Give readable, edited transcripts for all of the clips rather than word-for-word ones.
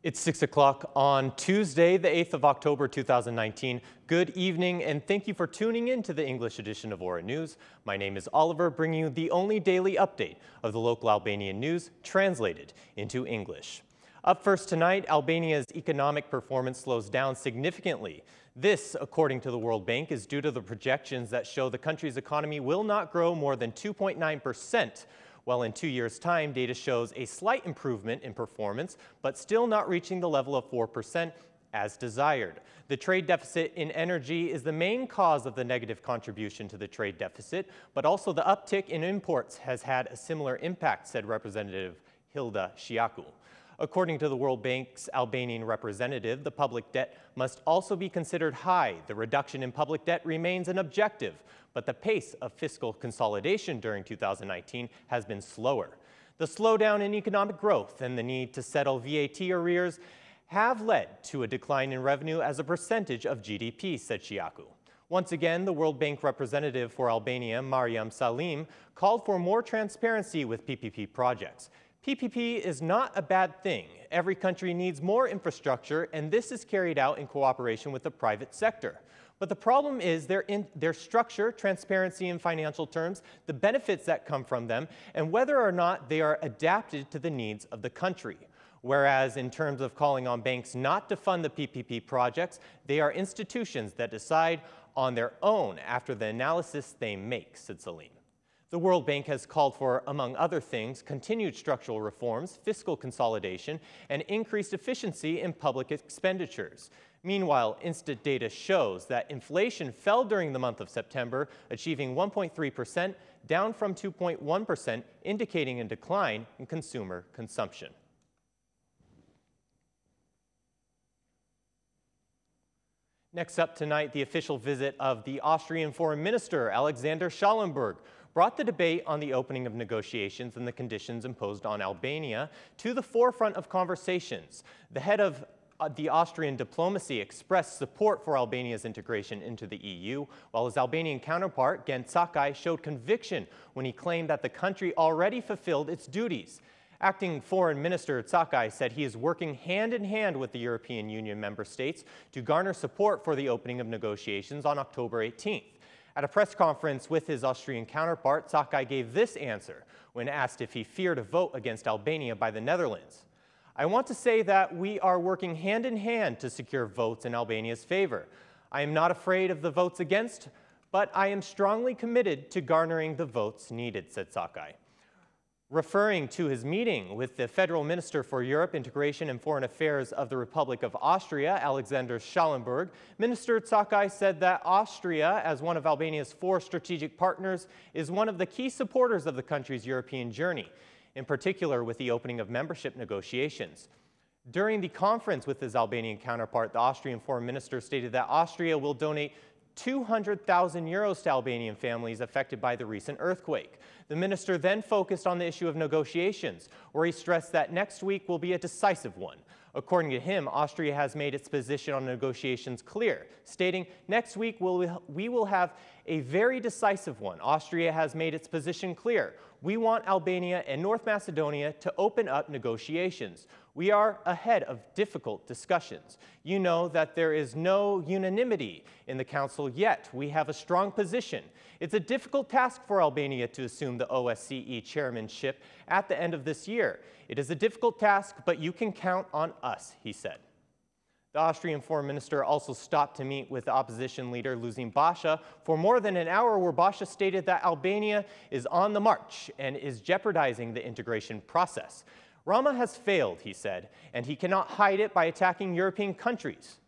It's 6 o'clock on Tuesday, the 8th of October, 2019. Good evening, and thank you for tuning in to the English edition of Aura News. My name is Oliver, bringing you the only daily update of the local Albanian news translated into English. Up first tonight, Albania's economic performance slows down significantly. This, according to the World Bank, is due to the projections that show the country's economy will not grow more than 2.9%. While in 2 years' time, data shows a slight improvement in performance, but still not reaching the level of 4% as desired. The trade deficit in energy is the main cause of the negative contribution to the trade deficit, but also the uptick in imports has had a similar impact, said Representative Hilda Shiaku. According to the World Bank's Albanian representative, the public debt must also be considered high. The reduction in public debt remains an objective, but the pace of fiscal consolidation during 2019 has been slower. The slowdown in economic growth and the need to settle VAT arrears have led to a decline in revenue as a percentage of GDP, said Shiaku. Once again, the World Bank representative for Albania, Mariam Salim, called for more transparency with PPP projects. PPP is not a bad thing. Every country needs more infrastructure, and this is carried out in cooperation with the private sector. But the problem is their structure, transparency in financial terms, the benefits that come from them, and whether or not they are adapted to the needs of the country. Whereas in terms of calling on banks not to fund the PPP projects, they are institutions that decide on their own after the analysis they make, said Salim. The World Bank has called for, among other things, continued structural reforms, fiscal consolidation, and increased efficiency in public expenditures. Meanwhile, Instat data shows that inflation fell during the month of September, achieving 1.3%, down from 2.1%, indicating a decline in consumer consumption. Next up tonight, the official visit of the Austrian Foreign Minister, Alexander Schallenberg, brought the debate on the opening of negotiations and the conditions imposed on Albania to the forefront of conversations. The head of the Austrian diplomacy expressed support for Albania's integration into the EU, while his Albanian counterpart, Gent Sakai, showed conviction when he claimed that the country already fulfilled its duties. Acting Foreign Minister Sakai said he is working hand in hand with the European Union member states to garner support for the opening of negotiations on October 18th. At a press conference with his Austrian counterpart, Sakai gave this answer when asked if he feared a vote against Albania by the Netherlands. "I want to say that we are working hand in hand to secure votes in Albania's favor. I am not afraid of the votes against, but I am strongly committed to garnering the votes needed," said Sakai. Referring to his meeting with the Federal Minister for Europe, Integration and Foreign Affairs of the Republic of Austria, Alexander Schallenberg, Minister Sakai said that Austria, as one of Albania's 4 strategic partners, is one of the key supporters of the country's European journey, in particular with the opening of membership negotiations. During the conference with his Albanian counterpart, the Austrian Foreign Minister stated that Austria will donate 200,000 euros to Albanian families affected by the recent earthquake. The minister then focused on the issue of negotiations, where he stressed that next week will be a decisive one. According to him, Austria has made its position on negotiations clear, stating, "Next week we will have a very decisive one. Austria has made its position clear. We want Albania and North Macedonia to open up negotiations. We are ahead of difficult discussions. You know that there is no unanimity in the Council yet. We have a strong position. It's a difficult task for Albania to assume the OSCE chairmanship at the end of this year. It is a difficult task, but you can count on us," he said. The Austrian Foreign Minister also stopped to meet with the opposition leader Luzin Basha for more than an hour, where Basha stated that Albania is on the march and is jeopardizing the integration process. "Rama has failed," he said, "and he cannot hide it by attacking European countries."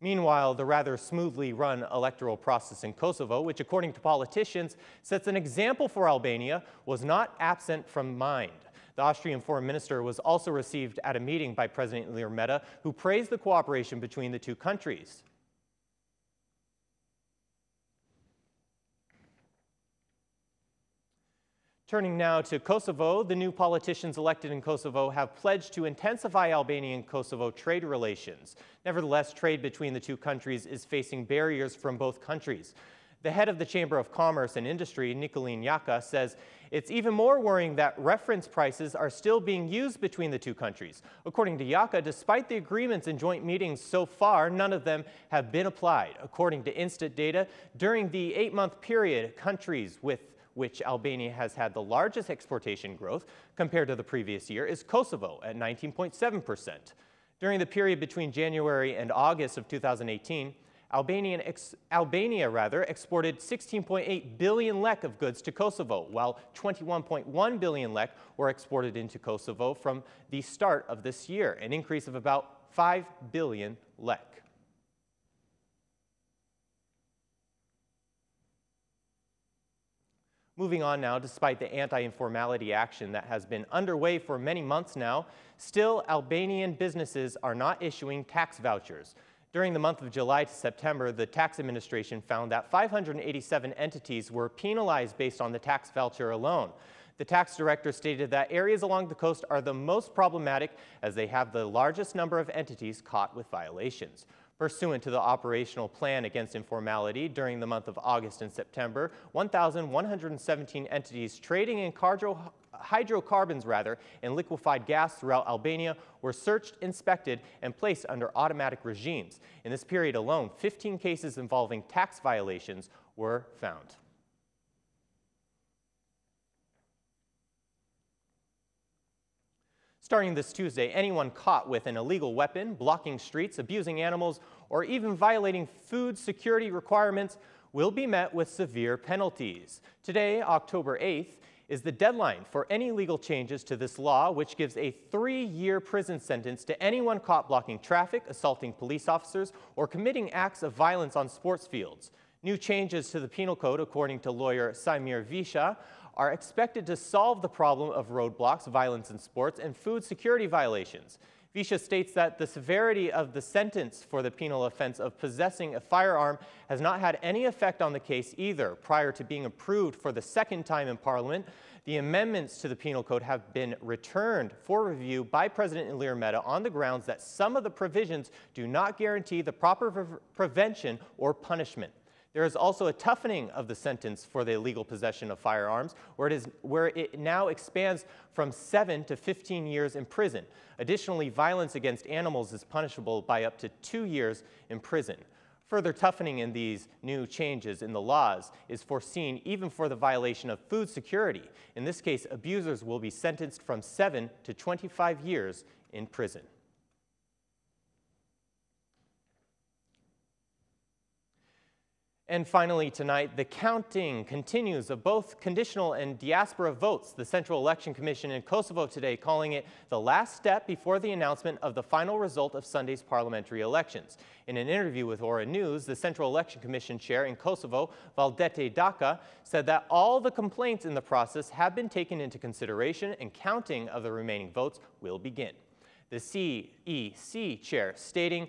Meanwhile, the rather smoothly run electoral process in Kosovo, which according to politicians sets an example for Albania, was not absent from mind. The Austrian Foreign Minister was also received at a meeting by President Ilir Meta, who praised the cooperation between the two countries. Turning now to Kosovo, the new politicians elected in Kosovo have pledged to intensify Albanian-Kosovo trade relations. Nevertheless, trade between the two countries is facing barriers from both countries. The head of the Chamber of Commerce and Industry, Nicolene Yaka, says it's even more worrying that reference prices are still being used between the two countries. According to Yaka, despite the agreements and joint meetings so far, none of them have been applied. According to Instat data, during the 8-month period, countries with which Albania has had the largest exportation growth compared to the previous year is Kosovo at 19.7%. During the period between January and August of 2018, Albania exported 16.8 billion lek of goods to Kosovo, while 21.1 billion lek were exported into Kosovo from the start of this year, an increase of about 5 billion lek. Moving on now, despite the anti-informality action that has been underway for many months now, still Albanian businesses are not issuing tax vouchers. During the month of July to September, the tax administration found that 587 entities were penalized based on the tax voucher alone. The tax director stated that areas along the coast are the most problematic as they have the largest number of entities caught with violations. Pursuant to the operational plan against informality, during the month of August and September, 1,117 entities trading in hydrocarbons and liquefied gas throughout Albania were searched, inspected, and placed under automatic regimes. In this period alone, 15 cases involving tax violations were found. Starting this Tuesday, anyone caught with an illegal weapon, blocking streets, abusing animals, or even violating food security requirements will be met with severe penalties. Today, October 8th, is the deadline for any legal changes to this law, which gives a 3-year prison sentence to anyone caught blocking traffic, assaulting police officers, or committing acts of violence on sports fields. New changes to the penal code, according to lawyer Sajmir Visha, are expected to solve the problem of roadblocks, violence in sports, and food security violations. Visha states that the severity of the sentence for the penal offense of possessing a firearm has not had any effect on the case either. Prior to being approved for the second time in Parliament, the amendments to the penal code have been returned for review by President Ilir Meta on the grounds that some of the provisions do not guarantee the proper prevention or punishment. There is also a toughening of the sentence for the illegal possession of firearms, where it now expands from 7 to 15 years in prison. Additionally, violence against animals is punishable by up to 2 years in prison. Further toughening in these new changes in the laws is foreseen even for the violation of food security. In this case, abusers will be sentenced from 7 to 25 years in prison. And finally tonight, the counting continues of both conditional and diaspora votes. The Central Election Commission in Kosovo today calling it the last step before the announcement of the final result of Sunday's parliamentary elections. In an interview with Aura News, the Central Election Commission chair in Kosovo, Valdete Daka, said that all the complaints in the process have been taken into consideration and counting of the remaining votes will begin. The CEC chair stating,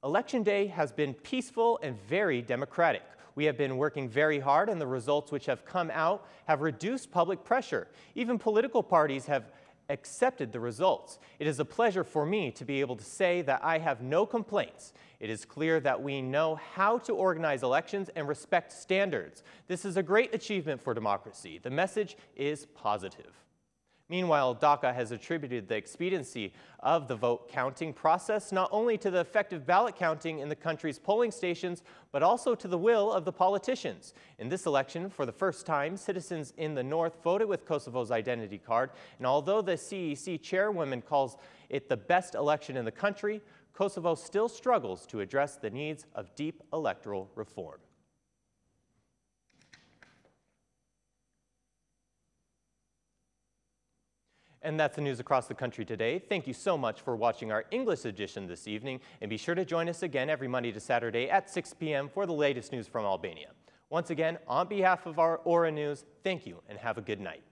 "Election day has been peaceful and very democratic. We have been working very hard and the results which have come out have reduced public pressure. Even political parties have accepted the results. It is a pleasure for me to be able to say that I have no complaints. It is clear that we know how to organize elections and respect standards. This is a great achievement for democracy. The message is positive." Meanwhile, Dhaka has attributed the expediency of the vote counting process not only to the effective ballot counting in the country's polling stations, but also to the will of the politicians. In this election, for the first time, citizens in the north voted with Kosovo's identity card, and although the CEC chairwoman calls it the best election in the country, Kosovo still struggles to address the needs of deep electoral reform. And that's the news across the country today. Thank you so much for watching our English edition this evening, and be sure to join us again every Monday to Saturday at 6 p.m. for the latest news from Albania. Once again, on behalf of our Aura News, thank you and have a good night.